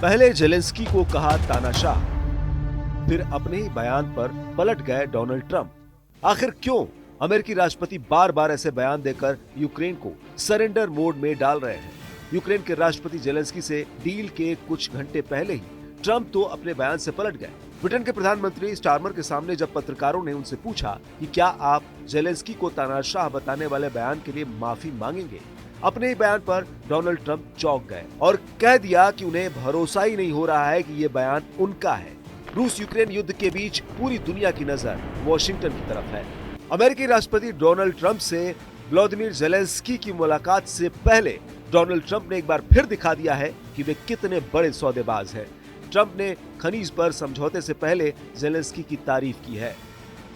पहले जेलेंस्की को कहा तानाशाह, फिर अपने ही बयान पर पलट गए डोनाल्ड ट्रंप। आखिर क्यों अमेरिकी राष्ट्रपति बार बार ऐसे बयान देकर यूक्रेन को सरेंडर मोड में डाल रहे हैं? यूक्रेन के राष्ट्रपति जेलेंस्की से डील के कुछ घंटे पहले ही ट्रंप तो अपने बयान से पलट गए। ब्रिटेन के प्रधानमंत्री स्टारमर के सामने जब पत्रकारों ने उनसे पूछा कि क्या आप जेलेंस्की को तानाशाह बताने वाले बयान के लिए माफी मांगेंगे, अपने ही बयान पर डोनाल्ड ट्रंप चौंक गए और कह दिया कि उन्हें भरोसा ही नहीं हो रहा है कि ये बयान उनका है। रूस यूक्रेन युद्ध के बीच पूरी दुनिया की नजर वॉशिंगटन की तरफ है। अमेरिकी राष्ट्रपति डोनाल्ड ट्रंप से व्लादिमीर जेलेंस्की की मुलाकात से पहले डोनाल्ड ट्रंप ने एक बार फिर दिखा दिया है कि वे कितने बड़े सौदेबाज हैं। ट्रंप ने खनीज पर समझौते से पहले जेलेंस्की की तारीफ की है।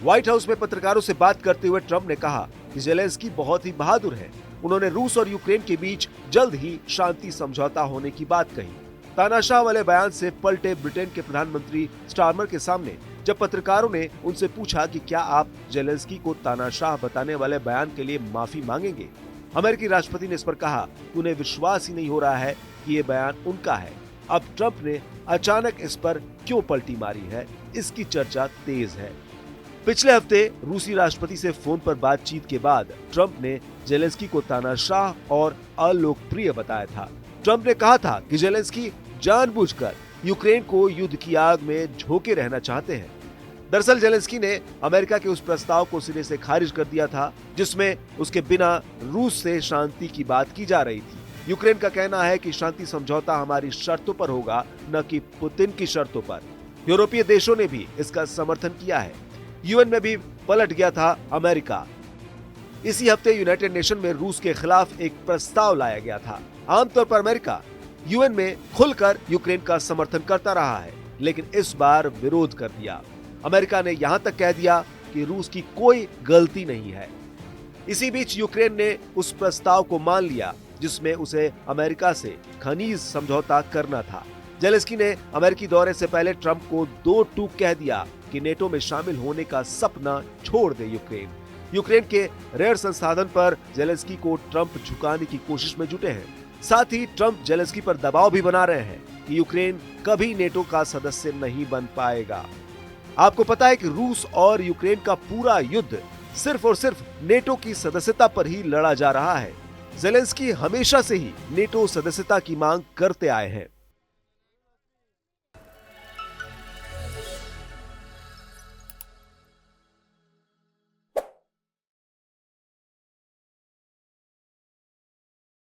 व्हाइट हाउस में पत्रकारों से बात करते हुए ट्रंप ने कहा कि जेलेंस्की बहुत ही बहादुर है। उन्होंने रूस और यूक्रेन के बीच जल्द ही शांति समझौता होने की बात कही। तानाशाह वाले बयान से पलटे ब्रिटेन के प्रधानमंत्री स्टारमर के सामने जब पत्रकारों ने उनसे पूछा कि क्या आप जेलेंस्की को तानाशाह बताने वाले बयान के लिए माफी मांगेंगे, अमेरिकी राष्ट्रपति ने इस पर कहा कि उन्हें विश्वास ही नहीं हो रहा है कि ये बयान उनका है। अब ट्रंप ने अचानक इस पर क्यों पलटी मारी है, इसकी चर्चा तेज है। पिछले हफ्ते रूसी राष्ट्रपति से फोन पर बातचीत के बाद ट्रंप ने जेलेंस्की को तानाशाह और अलोकप्रिय बताया था। ट्रंप ने कहा था कि जेलेंस्की जानबूझकर यूक्रेन को युद्ध की आग में झोंके रहना चाहते हैं। दरअसल जेलेंस्की ने अमेरिका के उस प्रस्ताव को सिरे से खारिज कर दिया था जिसमें उसके बिना रूस से शांति की बात की जा रही थी। यूक्रेन का कहना है कि शांति समझौता हमारी शर्तों पर होगा, न कि पुतिन की शर्तों पर। यूरोपीय देशों ने भी इसका समर्थन किया है। यूएन में भी पलट गया था अमेरिका। इसी हफ्ते यूनाइटेड नेशन में रूस के खिलाफ एक प्रस्ताव लाया गया था। आमतौर पर अमेरिका यूएन में खुलकर यूक्रेन का समर्थन करता रहा है, लेकिन इस बार विरोध कर दिया। अमेरिका ने यहां तक कह दिया कि रूस की कोई गलती नहीं है। इसी बीच यूक्रेन ने उस प्रस्ताव को मान लिया जिसमें उसे अमेरिका से खनीज समझौता करना था। जेलेंस्की ने अमेरिकी दौरे से पहले ट्रंप को दो टूक कह दिया कि नेटो में शामिल होने का सपना छोड़ दे यूक्रेन। यूक्रेन के रेयर संसाधन पर जेलेंस्की को ट्रंप झुकाने की कोशिश में जुटे हैं। साथ ही ट्रंप जेलेंस्की पर दबाव भी बना रहे हैं कि यूक्रेन कभी नेटो का सदस्य नहीं बन पाएगा। आपको पता है कि रूस और यूक्रेन का पूरा युद्ध सिर्फ और सिर्फ नेटो की सदस्यता पर ही लड़ा जा रहा है। जेलेंस्की हमेशा से ही नेटो सदस्यता की मांग करते आए हैं।